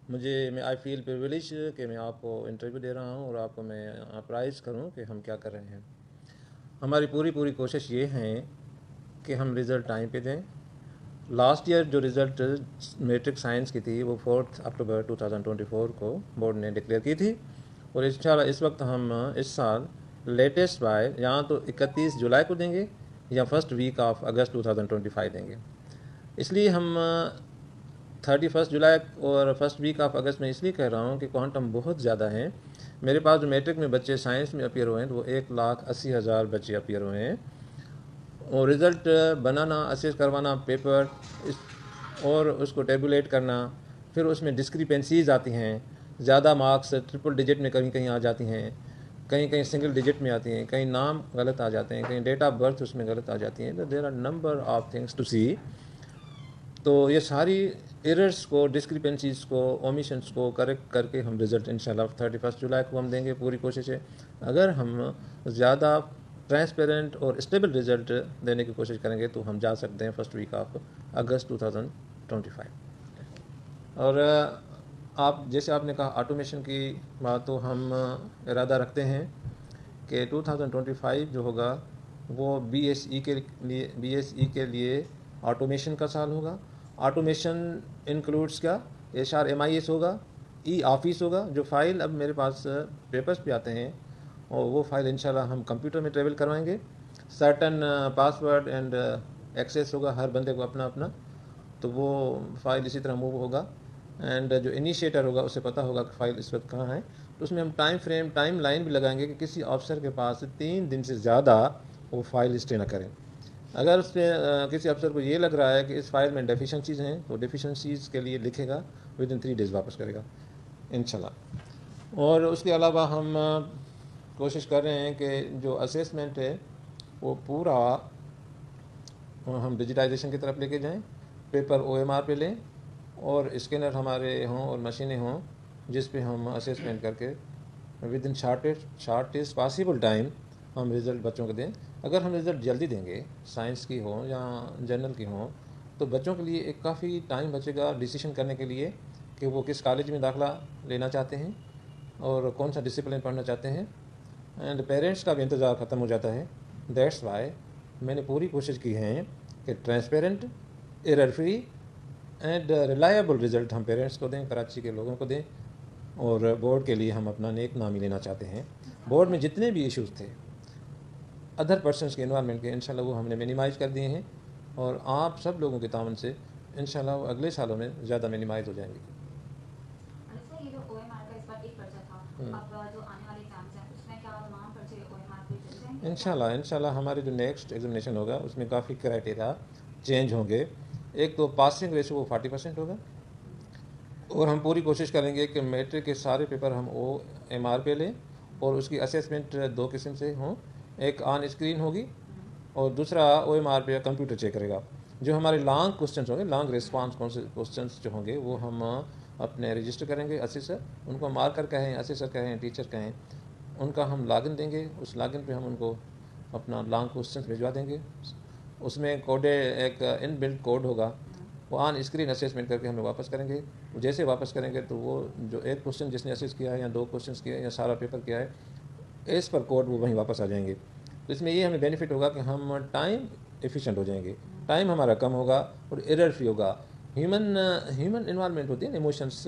میں آئی فیل پریویلیج کہ میں آپ کو انٹرویو دے رہا ہوں اور آپ کو میں اپرائز کروں کہ ہم کیا کر رہے ہیں. ہماری پوری کوشش یہ ہے کہ ہم رزلٹ ٹائم پہ دیں. لاسٹ ایئر جو رزلٹ میٹرک سائنس کی تھی وہ 4 اکتوبر 2024 کو بورڈ نے ڈکلیئر کی تھی, اور انشاءاللہ اس وقت ہم اس سال لیٹسٹ بائی یہاں تو 31 جولائی کو دیں گے یا فرسٹ ویک آف اگست 2025 دیں گے. اس لیے ہم 31 جولائی اور فرسٹ ویک آف اگست میں اس لیے کہہ رہا ہوں کہ کوانٹم بہت زیادہ ہیں. میرے پاس جو میٹرک میں بچے سائنس میں اپیئر ہوئے ہیں تو وہ 1,80,000 بچے اپیئر ہوئے ہیں, اور رزلٹ بنانا, اسیس کروانا پیپر اور اس کو ٹیبولیٹ کرنا, پھر اس میں ڈسکریپنسیز آتی ہیں, زیادہ مارکس ٹرپل ڈیجٹ میں کہیں آ جاتی ہیں, کہیں سنگل ڈیجٹ میں آتی ہیں, کہیں نام غلط آ جاتے ہیں, کہیں ڈیٹ آف برتھ اس میں غلط آ جاتی ہیں. تو there are number of things to see. تو یہ ساری ایررز کو, ڈسکریپنسیز کو, اومیشنس کو کریکٹ کر کے ہم رزلٹ انشاءاللہ 31 جولائی کو ہم دیں گے. پوری کوشش ہے. اگر ہم زیادہ ٹرانسپیرنٹ اور اسٹیبل رزلٹ دینے کی کوشش کریں گے تو ہم جا سکتے ہیں فرسٹ ویک آف اگست 2025. اور جیسے آپ نے کہا آٹومیشن کی بات, تو ہم ارادہ رکھتے ہیں کہ 2025 جو ہوگا وہ بی ایس ای کے لیے آٹومیشن کا سال ہوگا. آٹومیشن انکلوڈس کیا, HRMIS ہوگا, ای آفس ہوگا. جو فائل اب میرے پاس پیپرز پہ آتے ہیں اور وہ فائل انشاءاللہ ہم کمپیوٹر میں ٹریول کروائیں گے. سرٹن پاسورڈ اینڈ ایکسیس ہوگا ہر بندے کو اپنا اپنا, تو وہ فائل اسی طرح موو ہوگا. اینڈ جو انیشیٹر ہوگا اسے پتہ ہوگا کہ فائل اس وقت کہاں ہے, تو اس میں ہم ٹائم لائن بھی لگائیں گے کہ کسی آفیسر کے پاس 3 دن سے زیادہ وہ فائل اسٹے نہ کریں. اگر اس میں کسی افسر کو یہ لگ رہا ہے کہ اس فائل میں ڈیفیشنسیز ہیں تو ڈیفیشنسیز کے لیے لکھے گا, ود ان 3 days واپس کرے گا انشاءاللہ. اور اس کے علاوہ ہم کوشش کر رہے ہیں کہ جو اسیسمنٹ ہے وہ پورا ہم ڈیجیٹائزیشن کی طرف لے کے جائیں. پیپر OMR پہ لیں اور اسکینر ہمارے ہوں اور مشینیں ہوں جس پہ ہم اسیسمنٹ کر کے with in shortest possible time ہم رزلٹ بچوں کو دیں. اگر ہم رزلٹ جلدی دیں گے, سائنس کی ہوں یا جنرل کی ہوں, تو بچوں کے لیے ایک کافی ٹائم بچے گا ڈیسیشن کرنے کے لیے کہ وہ کس کالج میں داخلہ لینا چاہتے ہیں اور کون سا ڈسپلن پڑھنا چاہتے ہیں. اینڈ پیرنٹس کا بھی انتظار ختم ہو جاتا ہے. دیٹس وائی میں نے پوری کوشش کی ہے کہ transparent, error free and reliable result ہم پیرنٹس کو دیں, کراچی کے لوگوں کو دیں, اور بورڈ کے لیے ہم اپنا نیک نامی لینا چاہتے ہیں. بورڈ میں جتنے بھی ایشوز تھے ادر پرسنس کے انوائرمنٹ کے, انشاءاللہ وہ ہم نے مینیمائز کر دیے ہیں, اور آپ سب لوگوں کے تعاون سے انشاءاللہ وہ اگلے سالوں میں زیادہ مینیمائز ہو جائیں گے. یہ جو OMR کا اس بار ایک پرچہ تھا, اب جو آنے والے ایگزامس ہیں اس میں کیا تمام پرچے OMR پہ چل جائیں گے؟ انشاءاللہ ہمارے جو نیکسٹ ایگزامینیشن ہوگا اس میں کافی کرائٹیریا چینج ہوں گے. ایک تو پاسنگ ریشو وہ 40% ہوگا, اور ہم پوری کوشش کریں گے کہ میٹرک کے سارے پیپر ہم OMR پہ لیں, اور اس کی اسیسمنٹ 2 قسم سے ہوں. ایک آن اسکرین ہوگی اور دوسرا OMR پہ کمپیوٹر چیک کرے گا. جو ہمارے لانگ کوسچنس ہوں گے, لانگ ریسپانس کوسچنس جو ہوں گے, وہ ہم اپنے رجسٹر کریں گے. اسیسر ان کو مارکر کہیں, اسیسر کہیں, ٹیچر کہیں, ان کا ہم لاگن دیں گے. اس لاگن پہ ہم ان کو اپنا لانگ کوسچنس بھجوا دیں گے. اس میں ایک ان بلٹ کوڈ ہوگا, وہ آن اسکرین اسیسمنٹ کر کے ہمیں واپس کریں گے. جیسے واپس کریں گے تو وہ جو ایک کوسچن جس نے اسیس کیا ہے یا 2 کوسچنس کیا ہے یا سارا پیپر کیا ہے, ایز پر کوڈ وہ وہیں واپس آ جائیں گے. تو اس میں یہ ہمیں بینیفٹ ہوگا کہ ہم ٹائم ایفیشینٹ ہو جائیں گے, ٹائم ہمارا کم ہوگا اور ایرر فری ہوگا. ہیومن انوائرمنٹ ہوتی ہے نا, ایموشنس,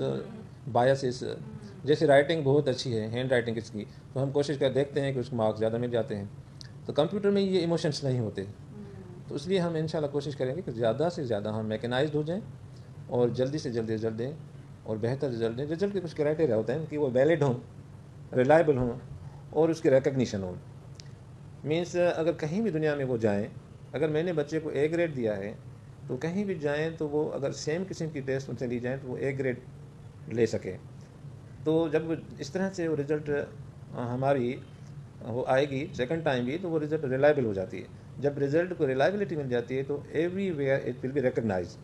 بایسز. جیسے رائٹنگ بہت اچھی ہے, ہینڈ رائٹنگ اس کی, تو ہم کوشش کر دیکھتے ہیں کہ اس کو مارکس زیادہ مل جاتے ہیں. تو کمپیوٹر میں یہ ایموشنس نہیں ہوتے, تو اس لیے ہم انشاءاللہ کوشش کریں گے کہ زیادہ سے زیادہ ہم میکنائزڈ ہو جائیں اور جلدی سے جلدی رزلٹ دیں اور بہتر رزلٹ دیں. رزلٹ کے کچھ کرائٹیریا ہوتے ہیں کہ وہ ویلڈ ہوں, ریلائبل ہوں, اور اس کی ریکگنیشن ہو. مینس اگر کہیں بھی دنیا میں وہ جائیں, اگر میں نے بچے کو A گریڈ دیا ہے تو کہیں بھی جائیں تو وہ اگر سیم قسم کی ٹیسٹ ان سے لی جائیں تو وہ A گریڈ لے سکے. تو جب اس طرح سے وہ رزلٹ ہماری وہ آئے گی سیکنڈ ٹائم بھی, تو وہ رزلٹ ریلائبل ہو جاتی ہے. جب رزلٹ کو ریلائبلٹی مل جاتی ہے تو everywhere it will be recognise.